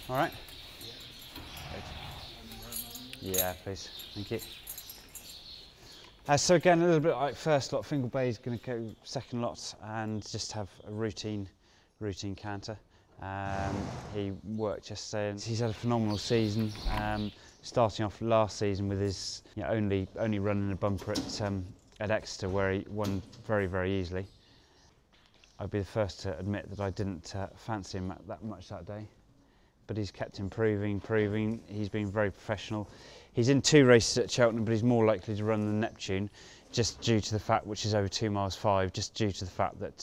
All right? Yeah, please. Thank you. So again, a little bit like first lot, Fingal Bay is going to go second lot and just have a routine canter. He worked yesterday and he's had a phenomenal season. Starting off last season with his only running a bumper at Exeter, where he won very, very easily. I'd be the first to admit that I didn't fancy him that much that day, but he's kept improving. He's been very professional. He's in 2 races at Cheltenham, but he's more likely to run than Neptune, just due to the fact, which is over 2 miles 5, just due to the fact that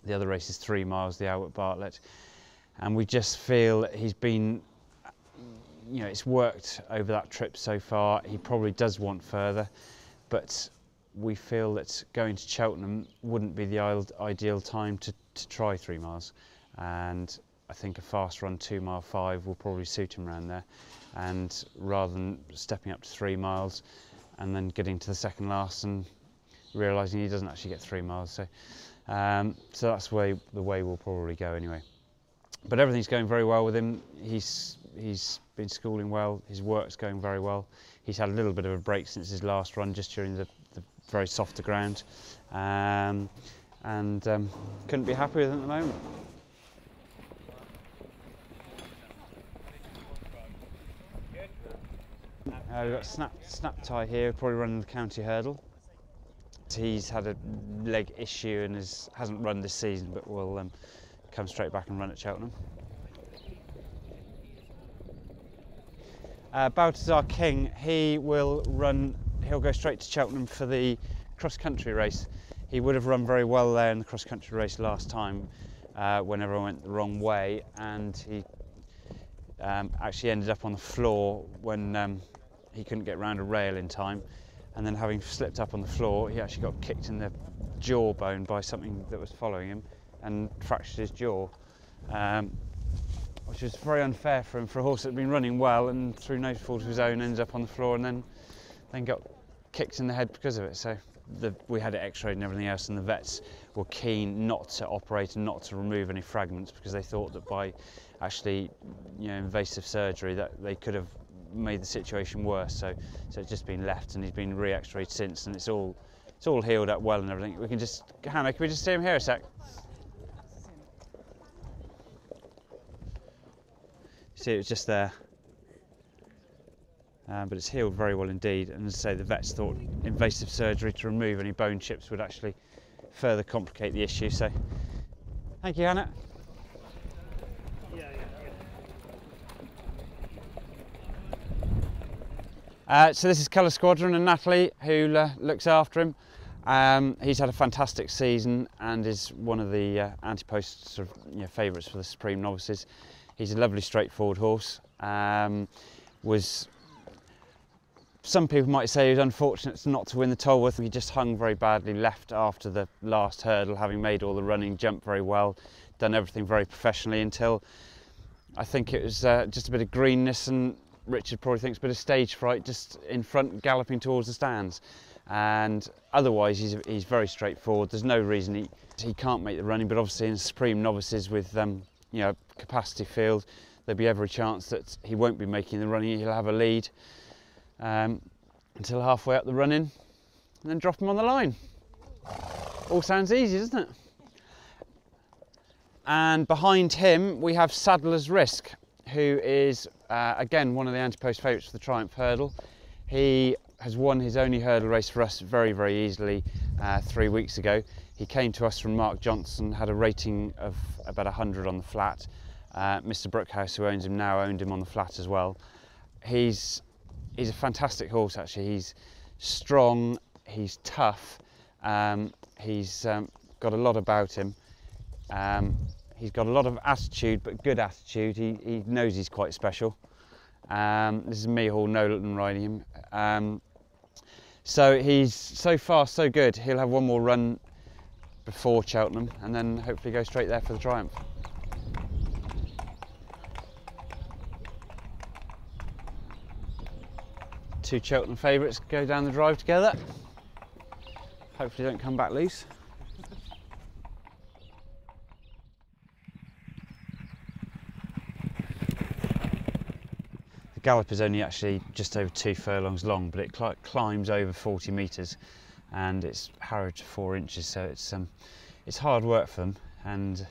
the other race is 3 miles, the Albert Bartlett, and we just feel that he's been, it's worked over that trip so far. He probably does want further, but we feel that going to Cheltenham wouldn't be the ideal time to try 3 miles, and I think a fast run 2 mile 5 will probably suit him around there, and rather than stepping up to 3 miles and then getting to the second last and realising he doesn't actually get 3 miles. So that's the way we'll probably go anyway. But everything's going very well with him. He's been schooling well, his work's going very well. He's had a little bit of a break since his last run, just during the very softer ground, and couldn't be happy with him at the moment. We've got snap tie here, probably running the county hurdle. He's had a leg issue and hasn't run this season, but will come straight back and run at Cheltenham. Balthazar King, he'll go straight to Cheltenham for the cross-country race. He would have run very well there in the cross-country race last time when everyone went the wrong way, and he actually ended up on the floor when he couldn't get round a rail in time, and then having slipped up on the floor, he actually got kicked in the jawbone by something that was following him and fractured his jaw, which was very unfair for him, for a horse that had been running well and through no fault of his own ended up on the floor and then got kicked in the head because of it. So we had it x-rayed and everything else, and the vets were keen not to operate and not to remove any fragments, because they thought that by actually invasive surgery that they could have made the situation worse. So it's just been left, and he's been re-x-rayed since, and it's all healed up well and everything. We can just, Hannah, can we just see him here a sec? See, it was just there, but it's healed very well indeed. And as I say, the vets thought invasive surgery to remove any bone chips would actually further complicate the issue. So, thank you, Hannah. So this is Colour Squadron and Natalie, who looks after him. He's had a fantastic season and is one of the anti-post sort of favourites for the Supreme Novices. He's a lovely, straightforward horse. Some people might say he was unfortunate not to win the Tolworth. He just hung very badly, left after the last hurdle, having made all the running, jumped very well, done everything very professionally, until I think it was just a bit of greenness, and Richard probably thinks a bit of stage fright just in front, galloping towards the stands. And otherwise he's very straightforward. There's no reason he can't make the running, but obviously in Supreme Novices with capacity field, there'll be every chance that he won't be making the running. He'll have a lead until halfway up the running, and then drop him on the line. All sounds easy, doesn't it? And behind him we have Sadler's Risk, who is again one of the anti-post favourites for the Triumph Hurdle. He has won his only hurdle race for us very, very easily 3 weeks ago. He came to us from Mark Johnson, had a rating of about 100 on the flat. Mr. Brookhouse, who owns him now, owned him on the flat as well. He's a fantastic horse, actually. He's strong, he's tough, he's got a lot about him. He's got a lot of attitude, but good attitude. He knows he's quite special. This is me, Hall Nolan, riding him. So he's so far so good. He'll have one more run before Cheltenham and then hopefully go straight there for the Triumph. Two Cheltenham favourites go down the drive together. Hopefully don't come back loose. gallop is only actually just over 2 furlongs long, but it climbs over 40 metres, and it's harrowed to 4 inches, so it's hard work for them. And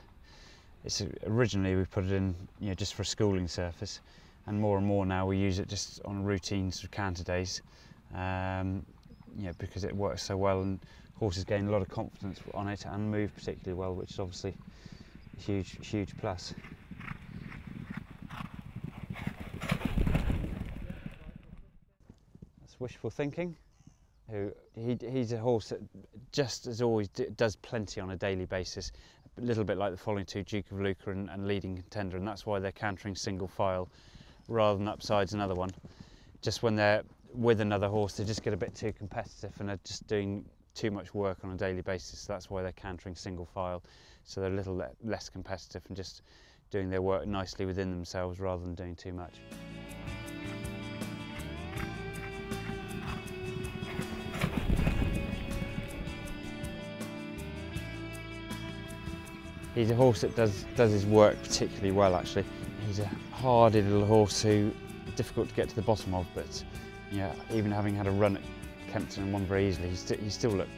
originally we put it in, you know, just for a schooling surface, and more now we use it just on routine sort of canter days, you know, because it works so well, and horses gain a lot of confidence on it and move particularly well, which is obviously a huge plus. That's Wishfull Thinking. He's a horse that just as always does plenty on a daily basis, a little bit like the following two, Duke of Lucca and Leading Contender, and that's why they're cantering single file rather than upsides another one. Just when they're with another horse, they just get a bit too competitive and are just doing too much work on a daily basis, so that's why they're cantering single file, so they're a little less competitive and just doing their work nicely within themselves rather than doing too much. He's a horse that does his work particularly well, actually. He's a hardy little horse who is difficult to get to the bottom of, but yeah, even having had a run at Kempton and won very easily, he still looked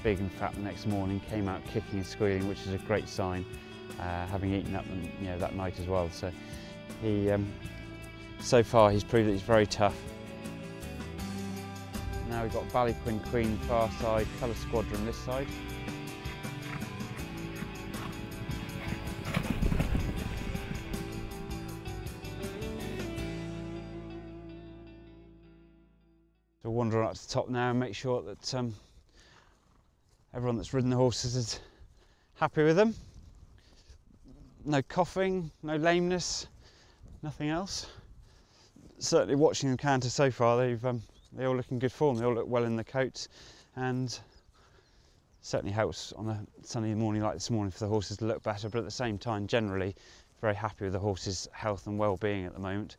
big and fat the next morning, came out kicking and squealing, which is a great sign, having eaten up that night as well. So so far he's proved that he's very tough. Now we've got Ballyquin Queen far side, Colour Squadron this side. So we'll wander up to the top now and make sure that everyone that's ridden the horses is happy with them. No coughing, no lameness, nothing else. Certainly watching them canter so far, they all look in good form. They all look well in the coats, and certainly helps on a sunny morning like this morning for the horses to look better, but at the same time generally very happy with the horses' health and well-being at the moment,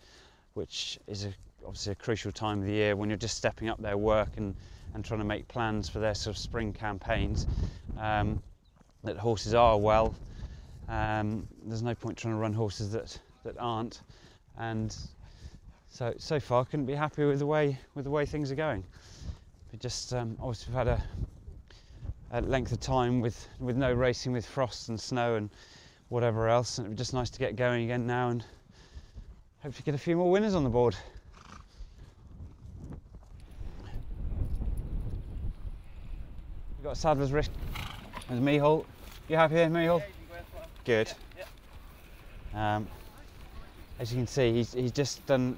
which is obviously a crucial time of the year when you're just stepping up their work and trying to make plans for their sort of spring campaigns, that horses are well. There's no point trying to run horses that aren't, and so far couldn't be happy with the way things are going. We just obviously we've had a length of time with no racing, with frost and snow and whatever else, and it'd be just nice to get going again now and hopefully get a few more winners on the board. We've got Sadler's wrist with Mehul. You happy here, Mehul? Good. As you can see, he's just done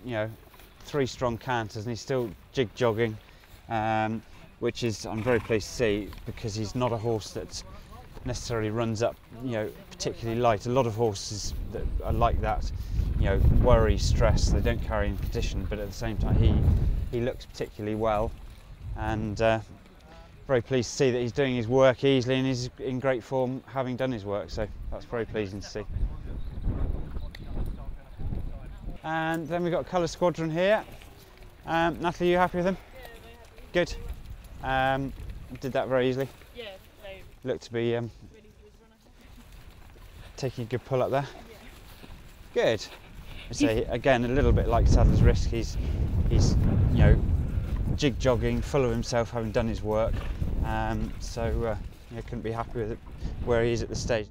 3 strong canters and he's still jig jogging, which is I'm very pleased to see, because he's not a horse that necessarily runs up particularly light. A lot of horses that are like that, worry, stress, they don't carry in condition, but at the same time he looks particularly well, and very pleased to see that he's doing his work easily and he's in great form having done his work, so that's very pleasing to see. And then we've got Colour Squadron here. Natalie, you happy with him? Yeah, good. Did that very easily. Yeah, looked to be taking a good pull up there. Yeah. Good. So again, a little bit like Sadler's Risk, he's jig jogging, full of himself, having done his work. So couldn't be happy with it where he is at this stage.